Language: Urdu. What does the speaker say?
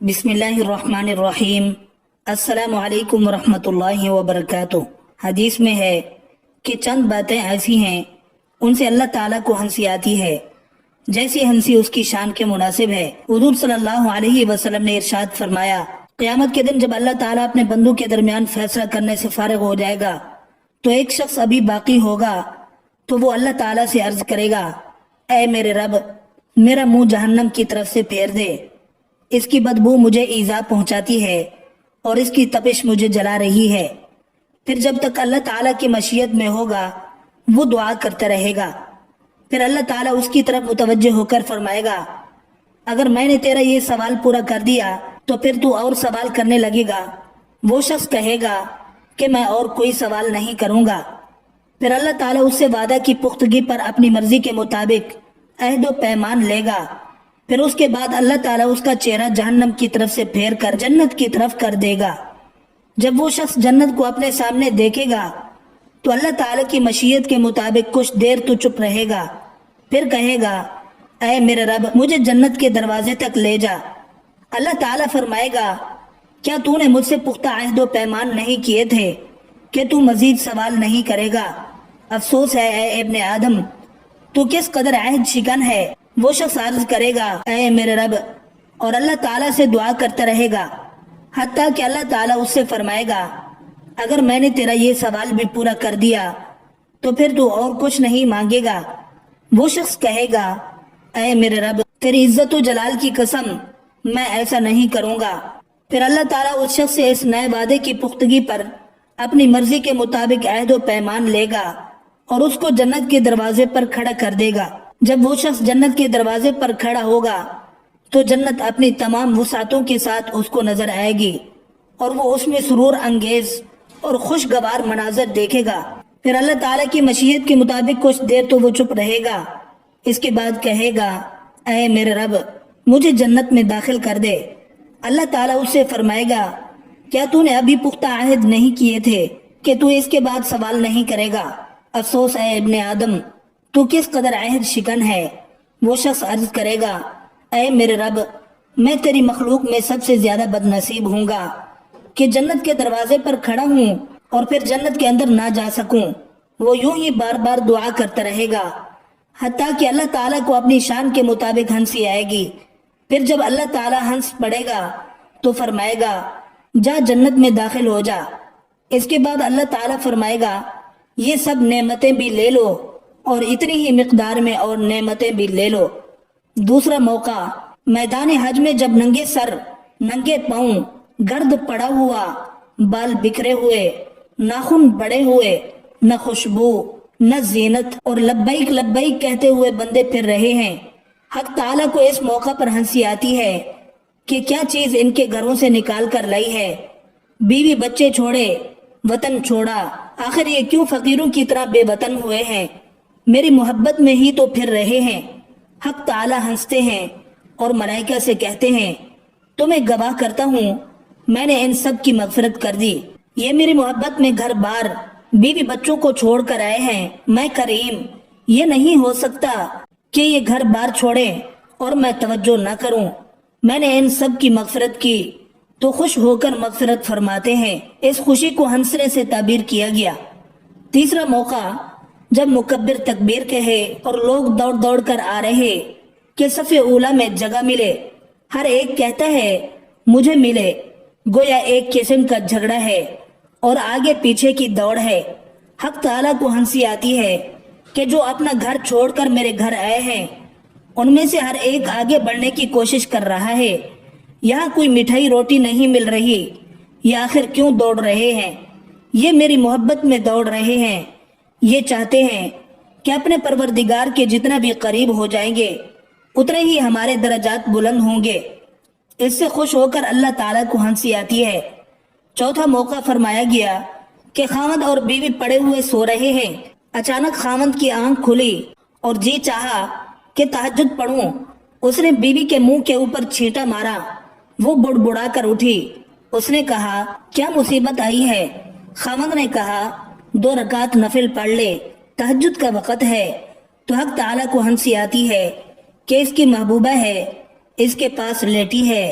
بسم اللہ الرحمن الرحیم۔ السلام علیکم ورحمۃ اللہ وبرکاتہ۔ حدیث میں ہے کہ چند باتیں ایسی ہیں ان سے اللہ تعالیٰ کو ہنسی آتی ہے جیسی ہنسی اس کی شان کے مناسب ہے۔ حضور صلی اللہ علیہ وسلم نے ارشاد فرمایا، قیامت کے دن جب اللہ تعالیٰ اپنے بندوں کے درمیان فیصلہ کرنے سے فارغ ہو جائے گا تو ایک شخص ابھی باقی ہوگا تو وہ اللہ تعالیٰ سے عرض کرے گا، اے میرے رب، میرا منہ جہنم کی طرف سے پھیر دے، اس کی بدبو مجھے ایذا پہنچاتی ہے اور اس کی تپش مجھے جلا رہی ہے۔ پھر جب تک اللہ تعالیٰ کی مشیت میں ہوگا وہ دعا کرتا رہے گا۔ پھر اللہ تعالیٰ اس کی طرف متوجہ ہو کر فرمائے گا، اگر میں نے تیرا یہ سوال پورا کر دیا تو پھر تو اور سوال کرنے لگے گا۔ وہ شخص کہے گا کہ میں اور کوئی سوال نہیں کروں گا۔ پھر اللہ تعالیٰ اس سے وعدہ کی پختگی پر اپنی مرضی کے مطابق عہد و پیمان لے گا۔ پھر اس کے بعد اللہ تعالیٰ اس کا چہرہ جہنم کی طرف سے پھیر کر جنت کی طرف کر دے گا۔ جب وہ شخص جنت کو اپنے سامنے دیکھے گا تو اللہ تعالیٰ کی مشیت کے مطابق کچھ دیر تو چپ رہے گا، پھر کہے گا، اے میرے رب، مجھے جنت کے دروازے تک لے جا۔ اللہ تعالیٰ فرمائے گا، کیا تو نے مجھ سے پختہ عہد و پیمان نہیں کیے تھے کہ تو مزید سوال نہیں کرے گا؟ افسوس ہے اے ابن آدم، تو کس قدر عہد شکن ہے۔ وہ شخص عرض کرے گا، اے میرے رب، اور اللہ تعالیٰ سے دعا کرتا رہے گا حتیٰ کہ اللہ تعالیٰ اس سے فرمائے گا، اگر میں نے تیرا یہ سوال بھی پورا کر دیا تو پھر تو اور کچھ نہیں مانگے گا۔ وہ شخص کہے گا، اے میرے رب، تیری عزت و جلال کی قسم، میں ایسا نہیں کروں گا۔ پھر اللہ تعالیٰ اس شخص سے اس نئے وعدے کی پختگی پر اپنی مرضی کے مطابق عہد و پیمان لے گا اور اس کو جنت کے دروازے پر کھڑا کر دے گا۔ جب وہ شخص جنت کے دروازے پر کھڑا ہوگا تو جنت اپنی تمام وسعتوں کے ساتھ اس کو نظر آئے گی اور وہ اس میں سرور انگیز اور خوشگوار مناظر دیکھے گا۔ پھر اللہ تعالیٰ کی مشیت کے مطابق کچھ دیر تو وہ چپ رہے گا، اس کے بعد کہے گا، اے میرے رب، مجھے جنت میں داخل کر دے۔ اللہ تعالیٰ اس سے فرمائے گا، کیا تو نے ابھی پختہ عہد نہیں کیے تھے کہ تو اس کے بعد سوال نہیں کرے گا؟ افسوس ہے ابن آدم، تو کس قدر عہد شکن ہے۔ وہ شخص عرض کرے گا، اے میرے رب، میں تیری مخلوق میں سب سے زیادہ بد نصیب ہوں گا کہ جنت کے دروازے پر کھڑا ہوں اور پھر جنت کے اندر نہ جا سکوں۔ وہ یوں ہی بار بار دعا کرتا رہے گا حتیٰ کہ اللہ تعالیٰ کو اپنی شان کے مطابق ہنسی آئے گی۔ پھر جب اللہ تعالیٰ ہنس پڑے گا تو فرمائے گا، جا جنت میں داخل ہو جا۔ اس کے بعد اللہ تعالیٰ فرمائے گا، یہ سب نعمتیں بھی لے لو اور اتنی ہی مقدار میں اور نعمتیں بھی لے لو۔ دوسرا موقع، میدان حج میں جب ننگے سر، ننگے پاؤں، گرد پڑا ہوا، بال بکھرے ہوئے، ناخن بڑے ہوئے، نہ خوشبو نہ زینت اور لبیک لبیک کہتے ہوئے بندے پھر رہے ہیں، حق تعالیٰ کو اس موقع پر ہنسی آتی ہے کہ کیا چیز ان کے گھروں سے نکال کر لائی ہے، بیوی بچے چھوڑے، وطن چھوڑا، آخر یہ کیوں فقیروں کی طرح بے وطن ہوئے ہیں، میری محبت میں ہی تو پھر رہے ہیں۔ حق تعالیٰ ہنستے ہیں اور ملائکہ سے کہتے ہیں، تمہیں گواہ کرتا ہوں میں نے ان سب کی مغفرت کر دی، یہ میری محبت میں گھر بار، بیوی بچوں کو چھوڑ کر آئے ہیں۔ میں کریم، یہ نہیں ہو سکتا کہ یہ گھر بار چھوڑیں اور میں توجہ نہ کروں۔ میں نے ان سب کی مغفرت کی تو خوش ہو کر مغفرت فرماتے ہیں۔ اس خوشی کو ہنسنے سے تعبیر کیا گیا۔ تیسرا موقع، جب مکبر تکبیر کہے اور لوگ دوڑ دوڑ کر آ رہے کہ صف اولا میں جگہ ملے، ہر ایک کہتا ہے مجھے ملے، گویا ایک قسم کا جھگڑا ہے اور آگے پیچھے کی دوڑ ہے۔ حق تعالیٰ کو ہنسی آتی ہے کہ جو اپنا گھر چھوڑ کر میرے گھر آئے ہیں ان میں سے ہر ایک آگے بڑھنے کی کوشش کر رہا ہے، یہاں کوئی مٹھائی روٹی نہیں مل رہی، یہ آخر کیوں دوڑ رہے ہیں؟ یہ میری محبت میں دوڑ رہے ہیں، یہ چاہتے ہیں کہ اپنے پروردگار کے جتنا بھی قریب ہو جائیں گے اتنے ہی ہمارے درجات بلند ہوں گے۔ اس سے خوش ہو کر اللہ تعالیٰ کو ہنسی آتی ہے۔ چوتھا موقع فرمایا گیا کہ خاوند اور بیوی پڑے ہوئے سو رہے ہیں، اچانک خاوند کی آنکھ کھلی اور جی چاہا کہ تہجد پڑھوں، اس نے بیوی کے منہ کے اوپر چھینٹا مارا، وہ بڑبڑا کر اٹھی۔ اس نے کہا، کیا مصیبت آئی ہے؟ خاوند نے کہا، 2 رکعت نفل پڑھ لے، تہجد کا وقت ہے۔ تو حق تعالیٰ کو ہنسی آتی ہے کہ اس کی محبوبہ ہے، اس کے پاس لیٹی ہے،